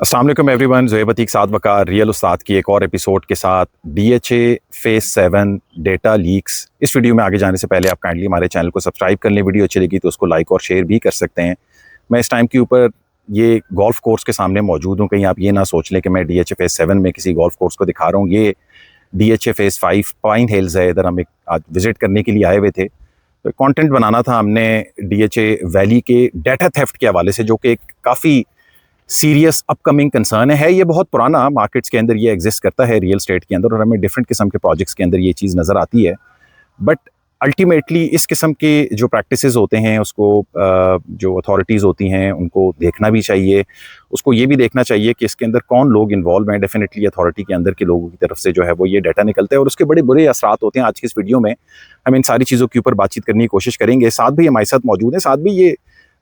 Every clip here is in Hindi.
अस्सलाम वालेकुम एवरीवन, ज़ुहैब अतीक साद वक़ार रियल उस्ताद की एक और एपिसोड के साथ डीएचए फेज़ 7 डेटा लीक्स। इस वीडियो में आगे जाने से पहले आप काइंडली हमारे चैनल को सब्सक्राइब कर लें। वीडियो अच्छी लगी तो उसको लाइक और शेयर भी कर सकते हैं। मैं इस टाइम के ऊपर ये गोल्फ कोर्स के सामने मौजूद हूँ, कहीं आप ये ना सोच लें कि मैं डीएचए फेज़ 7 में किसी गोल्फ कोर्स को दिखा रहा हूँ। ये डीएचए फेज़ 5 पाइन हिल्स है। इधर हम एक आज विज़िट करने के लिए आए हुए थे, तो कंटेंट बनाना था हमने डीएचए वैली के डेटा थेफ्ट के हवाले से, जो कि एक काफ़ी सीरियस अपकमिंग कंसर्न है। ये बहुत पुराना मार्केट्स के अंदर ये एग्जिस्ट करता है रियल स्टेट के अंदर, और हमें डिफरेंट किस्म के प्रोजेक्ट्स के अंदर ये चीज़ नज़र आती है। बट अल्टीमेटली इस किस्म के जो प्रैक्टिसेस होते हैं उसको जो अथॉरिटीज़ होती हैं उनको देखना भी चाहिए। उसको ये भी देखना चाहिए कि इसके अंदर कौन लोग इन्वॉल्व हैं। डेफिनेटली अथॉरिटी के अंदर के लोगों की तरफ से जो है वो ये डाटा निकलता है और उसके बड़े बुरे असरात होते हैं। आज की इस वीडियो में हम इन सारी चीज़ों के ऊपर बातचीत करने की कोशिश करेंगे। साथ भी हमारे साथ मौजूद हैं। साथ भी ये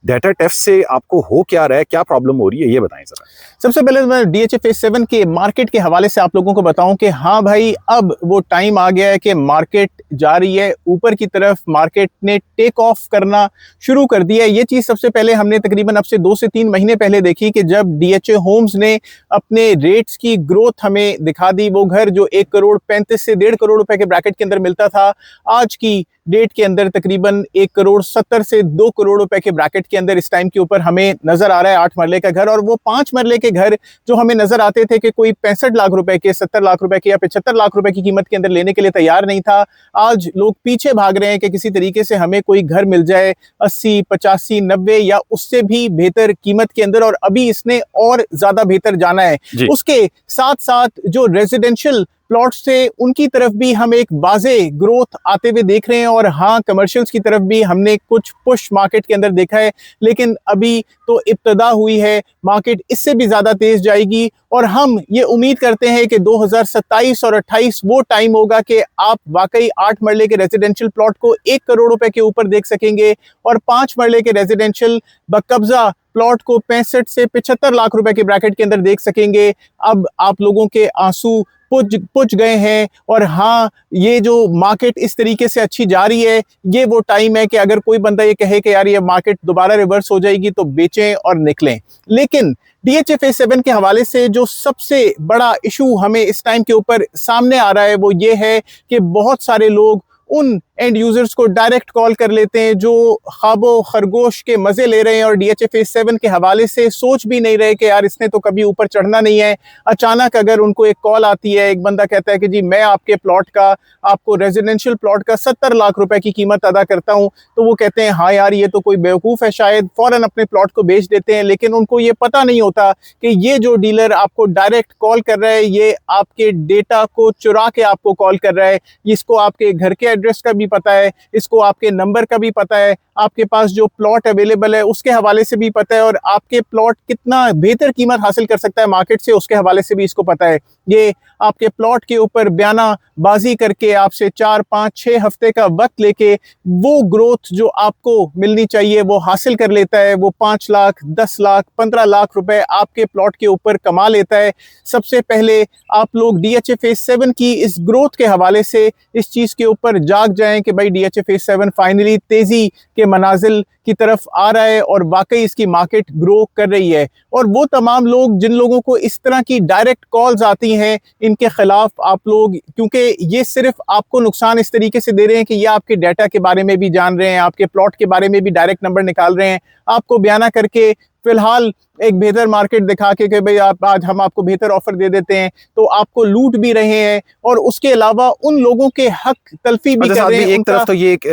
डेटा टेस्ट से आपको हो क्या रहा है, क्या प्रॉब्लम हो रही है, ये बताएं जरा। सबसे पहले मैं डीएचए फेज 7 के मार्केट के हवाले से आप लोगों को बताऊं कि हाँ भाई, अब वो टाइम आ गया है कि मार्केट जा रही है ऊपर की तरफ। मार्केट ने टेक ऑफ करना शुरू कर दिया है। ये चीज सबसे पहले हमने तकरीबन अब से 2 से 3 महीने पहले देखी कि जब डीएचए होम्स ने अपने रेट्स की ग्रोथ हमें दिखा दी। वो घर जो 1 करोड़ 35 से 1.5 करोड़ रुपए के ब्रैकेट के अंदर मिलता था, आज की डेट के अंदर तकरीबन 1 करोड़ 70 से 2 करोड़ रुपए के ब्रैकेट के अंदर इस टाइम के ऊपर हमें नजर आ रहा है 8 मरले का घर। और वो 5 मरले के घर जो हमें नजर आते थे कि कोई 65 लाख रुपए के, 70 लाख रुपए के या 75 लाख रुपए की कीमत के अंदर लेने के लिए तैयार नहीं था, आज लोग पीछे भाग रहे हैं कि किसी तरीके से हमें कोई घर मिल जाए 80, 85, 90 या उससे भी बेहतर कीमत के अंदर। और अभी इसने और ज्यादा बेहतर जाना है। उसके साथ साथ जो रेजिडेंशियल प्लॉट्स थे उनकी तरफ भी हम एक बाजे ग्रोथ आते हुए देख रहे हैं। और हाँ, कमर्शियल्स की तरफ भी हमने कुछ पुश मार्केट के अंदर देखा है, लेकिन अभी तो इब्तदा हुई है। मार्केट इससे भी ज्यादा तेज जाएगी और हम ये उम्मीद करते हैं कि 2027 और 28 वो टाइम होगा कि आप वाकई 8 मरले के रेजिडेंशियल प्लॉट को 1 करोड़ रुपए के ऊपर देख सकेंगे और 5 मरले के रेजिडेंशियल बकब्जा प्लॉट को 65 से 75 लाख रुपए के ब्रैकेट के अंदर देख सकेंगे। अब आप लोगों के आंसू पुज गए हैं। और हाँ, ये जो मार्केट इस तरीके से अच्छी जा रही है, ये वो टाइम है कि अगर कोई बंदा ये कहे कि यार ये मार्केट दोबारा रिवर्स हो जाएगी तो बेचें और निकलें। लेकिन डीएचए फेज 7 के हवाले से जो सबसे बड़ा इशू हमें इस टाइम के ऊपर सामने आ रहा है वो ये है कि बहुत सारे लोग उन एंड यूजर्स को डायरेक्ट कॉल कर लेते हैं जो ख्वाबो खरगोश के मजे ले रहे हैं और डीएचए फेज 7 के हवाले से सोच भी नहीं रहे कि यार इसने तो कभी ऊपर चढ़ना नहीं है। अचानक अगर उनको एक कॉल आती है, एक बंदा कहता है कि जी मैं आपके प्लॉट का, आपको रेजिडेंशियल प्लॉट का 70 लाख रुपए की कीमत अदा करता हूं, तो वो कहते हैं हाँ यार ये तो कोई बेवकूफ़ है, शायद फौरन अपने प्लॉट को बेच देते हैं। लेकिन उनको ये पता नहीं होता कि ये जो डीलर आपको डायरेक्ट कॉल कर रहा है, ये आपके डेटा को चुरा के आपको कॉल कर रहा है। इसको आपके घर के एड्रेस का भी पता है, इसको आपके नंबर का भी पता है, आपके पास जो प्लॉट अवेलेबल है उसके हवाले से भी पता है, और आपके प्लॉट कितना बेहतर कीमत हासिल कर सकता है मार्केट से उसके हवाले से भी इसको पता है। ये आपके प्लॉट के ऊपर बयाना बाजी करके आपसे 4, 5, 6 हफ्ते का वक्त लेके वो ग्रोथ जो आपको मिलनी चाहिए वो हासिल कर लेता है। वो 5 लाख, 10 लाख, 15 लाख रुपए आपके प्लॉट के ऊपर कमा लेता है। सबसे पहले आप लोग डीएचए फेज 7 की इस ग्रोथ के हवाले से इस चीज के ऊपर जाग जाएं कि भाई डीएचए फेज 7 फाइनली तेजी के मनाजिल की तरफ आ रहा है और वाकई इसकी मार्केट ग्रो कर रही है। और वो तमाम लोग जिन लोगों को इस तरह की डायरेक्ट कॉल्स आती हैं, इनके खिलाफ आप लोग, क्योंकि ये सिर्फ आपको नुकसान इस तरीके से दे रहे हैं कि ये आपके डाटा के बारे में भी जान रहे हैं, आपके प्लॉट के बारे में भी डायरेक्ट नंबर निकाल रहे हैं, आपको बयाना करके फिलहाल एक बेहतर मार्केट दिखा के कि भाई आप आज हम आपको बेहतर ऑफर दे देते हैं, तो आपको लूट भी रहे हैं और उसके अलावा उन लोगों के हक तलफी भी कर रहे हैं। एक तरफ तो ये एक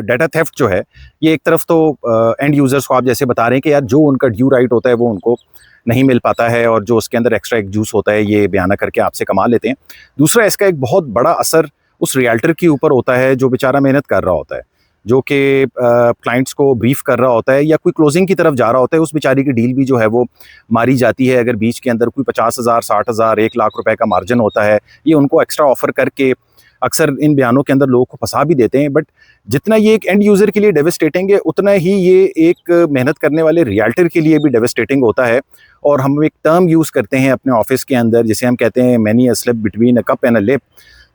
डाटा थेफ्ट जो है, ये एक तरफ तो एंड यूजर्स को आप जैसे बता रहे हैं कि यार जो उनका ड्यू राइट होता है वो उनको नहीं मिल पाता है और जो उसके अंदर एक्स्ट्रा एक जूस होता है ये बयाना करके आपसे कमा लेते हैं। दूसरा, इसका एक बहुत बड़ा असर उस रियल्टर के ऊपर होता है जो बेचारा मेहनत कर रहा होता है, जो कि क्लाइंट्स को ब्रीफ कर रहा होता है या कोई क्लोजिंग की तरफ जा रहा होता है। उस बेचारी की डील भी जो है वो मारी जाती है। अगर बीच के अंदर कोई 50,000, 60,000, 1 लाख रुपए का मार्जिन होता है, ये उनको एक्स्ट्रा ऑफर करके अक्सर इन बयानों के अंदर लोगों को फंसा भी देते हैं। बट जितना ये एक एंड यूज़र के लिए डेविस्टेटिंग है, उतना ही ये एक मेहनत करने वाले रियल्टर के लिए भी डेविस्टेटिंग होता है। और हम एक टर्म यूज़ करते हैं अपने ऑफिस के अंदर जिसे हम कहते हैं many a slip between a cup and a lip.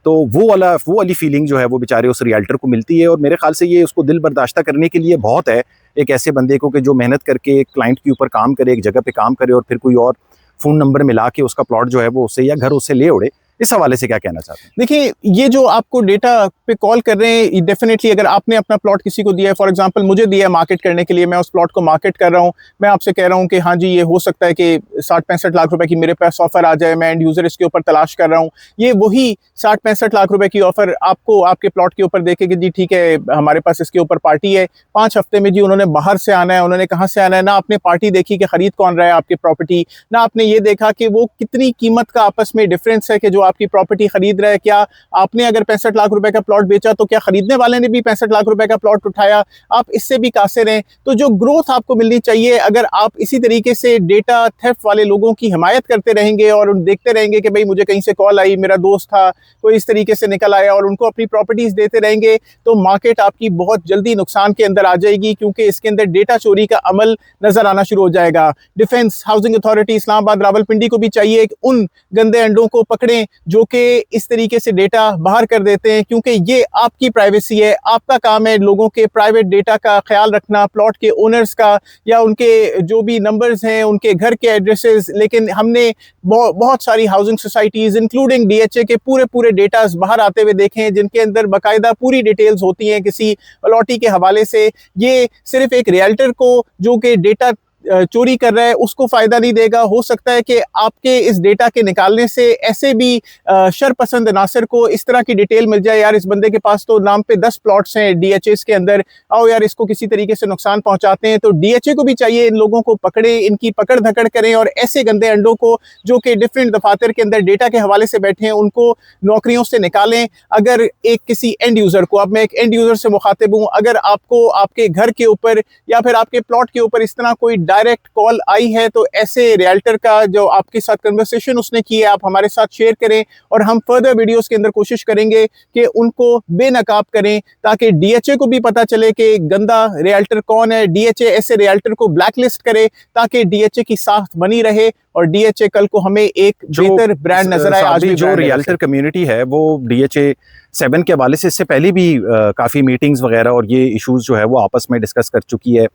तो वो वाली फीलिंग जो है वो बेचारे उस रियल्टर को मिलती है और मेरे ख्याल से ये उसको दिल बर्दाश्त करने के लिए बहुत है एक ऐसे बंदे को कि जो मेहनत करके एक क्लाइंट के ऊपर काम करे, एक जगह पे काम करे और फिर कोई और फ़ोन नंबर मिला के उसका प्लॉट जो है वो उससे या घर उससे ले उड़े। इस हवाले से क्या कहना चाहते हैं? देखिए, ये जो आपको डेटा पे कॉल कर रहे हैं, डेफिनेटली अगर आपने अपना प्लॉट किसी को दिया है, फॉर एग्जांपल मुझे दिया है मार्केट करने के लिए, मैं उस प्लॉट को मार्केट कर रहा हूँ, मैं आपसे कह रहा हूँ कि हाँ जी ये हो सकता है कि 60-65 लाख रुपए की मेरे पास ऑफर आ जाए, मैं एंड यूजर इसके ऊपर तलाश कर रहा हूँ, ये वही 60-65 लाख रुपए की ऑफर आपको आपके प्लॉट के ऊपर देखे कि जी ठीक है हमारे पास इसके ऊपर पार्टी है, 5 हफ्ते में जी उन्होंने बाहर से आना है, उन्होंने कहाँ से आना है, ना आपने पार्टी देखी कि खरीद कौन रहा है आपकी प्रॉपर्टी, ना आपने ये देखा कि वो कितनी कीमत का आपस में डिफरेंस है कि जो आपकी प्रॉपर्टी खरीद रहा है, क्या आपने अगर 65 लाख रुपए का प्लॉट बेचा तो क्या खरीदने वाले ने भी 65 लाख रुपए का प्लॉट उठाया, आप इससे भी कासिर हैं। तो जो ग्रोथ आपको मिलनी चाहिए, अगर आप इसी तरीके से डेटा थेफ्ट वाले लोगों की हिमायत करते रहेंगे और देखते रहेंगे कि भाई मुझे कहीं से कॉल आई, मेरा दोस्त था कोई इस तरीके से निकल आया, और उनको अपनी प्रॉपर्टीज देते रहेंगे, तो मार्केट आपकी बहुत जल्दी नुकसान के अंदर आ जाएगी, क्योंकि इसके अंदर डेटा चोरी का अमल नजर आना शुरू हो जाएगा। Defence housing authority Islamabad Rawalpindi को भी चाहिए कि उन गंदे अंडों को पकड़ें जो कि इस तरीके से डेटा बाहर कर देते हैं, क्योंकि ये आपकी प्राइवेसी है, आपका काम है लोगों के प्राइवेट डेटा का ख्याल रखना, प्लॉट के ओनर्स का या उनके जो भी नंबर्स हैं, उनके घर के एड्रेसेस। लेकिन हमने बहुत सारी हाउसिंग सोसाइटीज इंक्लूडिंग डीएचए के पूरे डेटास बाहर आते हुए देखे हैं, जिनके अंदर बाकायदा पूरी डिटेल्स होती हैं किसी अलॉटी के हवाले से। ये सिर्फ एक रियल्टर को जो कि डेटा चोरी कर रहा है उसको फायदा नहीं देगा। हो सकता है कि आपके इस डेटा के निकालने से ऐसे भी शरपसंद नासिर को इस तरह की डिटेल मिल जाए, यार इस बंदे के पास तो नाम पे 10 प्लॉट्स हैं डीएचएस के अंदर, आओ यार इसको किसी तरीके से नुकसान पहुंचाते हैं। तो डीएचए को भी चाहिए इन लोगों को पकड़े, इनकी पकड़ धकड़ करें, और ऐसे गंदे अंडों को जो कि डिफरेंट दफातर के अंदर डेटा के हवाले से बैठे हैं उनको नौकरियों से निकालें। अगर एक किसी एंड यूजर को, अब मैं एक एंड यूजर से मुखातिब हूँ, अगर आपको आपके घर के ऊपर या फिर आपके प्लॉट के ऊपर इस तरह कोई डायरेक्ट कॉल आई है, तो ऐसे रियल्टर का जो आपके साथ कन्वर्सेशन उसने की है आप हमारे साथ शेयर करें, और हम फर्दर वीडियोस के अंदर कोशिश करेंगे कि उनको बेनकाब करें, ताकि डीएचए को भी पता चले कि गंदा रियल्टर कौन है, डीएचए ऐसे रियल्टर को ब्लैकलिस्ट करे ताकि डीएचए की साख बनी रहे और डीएचए कल को हमें एक बेहतर ब्रांड नजर आए। आज भी जो रियल्टर कम्युनिटी है वो डीएचए 7 के हवाले से इससे पहले भी काफ़ी मीटिंग्स वगैरह और ये इश्यूज जो है वो आपस में डिस्कस कर चुकी है,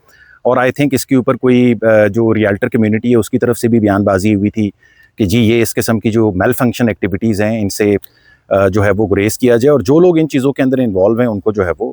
और आई थिंक इसके ऊपर कोई जो रियल्टर कम्युनिटी है उसकी तरफ से भी बयानबाजी हुई थी कि जी ये इस किस्म की जो मेल फंक्शन एक्टिविटीज़ हैं इनसे जो है वो गुरेज किया जाए, और जो लोग इन चीज़ों के अंदर इन्वॉल्व हैं उनको जो है वो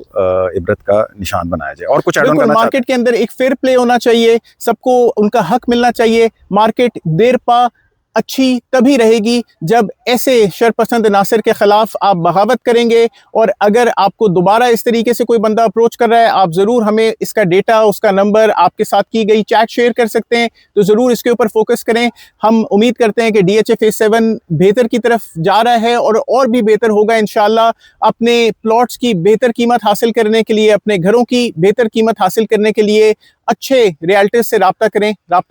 इबरत का निशान बनाया जाए। और कुछ मार्केट के अंदर एक फेयर प्ले होना चाहिए, सबको उनका हक मिलना चाहिए। मार्केट देर पा अच्छी तभी रहेगी जब ऐसे शरपसंद नासिर के खिलाफ आप बगावत करेंगे, और अगर आपको दोबारा इस तरीके से कोई बंदा अप्रोच कर रहा है, आप ज़रूर हमें इसका डेटा, उसका नंबर, आपके साथ की गई चैट शेयर कर सकते हैं, तो ज़रूर इसके ऊपर फोकस करें। हम उम्मीद करते हैं कि डीएचए फेज 7 बेहतर की तरफ जा रहा है और भी बेहतर होगा इंशाल्लाह। अपने प्लॉट्स की बेहतर कीमत हासिल करने के लिए, अपने घरों की बेहतर कीमत हासिल करने के लिए अच्छे रियल्टर्स से रब्ता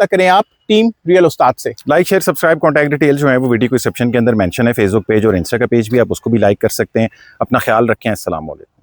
करें आप टीम रियल उस्ताद से। Like share subscribe contact detail जो है वो वीडियो को डिस्क्रिप्शन के अंदर मेंशन है, फेसबुक पेज और इंस्टा का पेज भी आप उसको भी लाइक कर सकते हैं। अपना ख्याल रखें। अस्सलाम वालेकुम।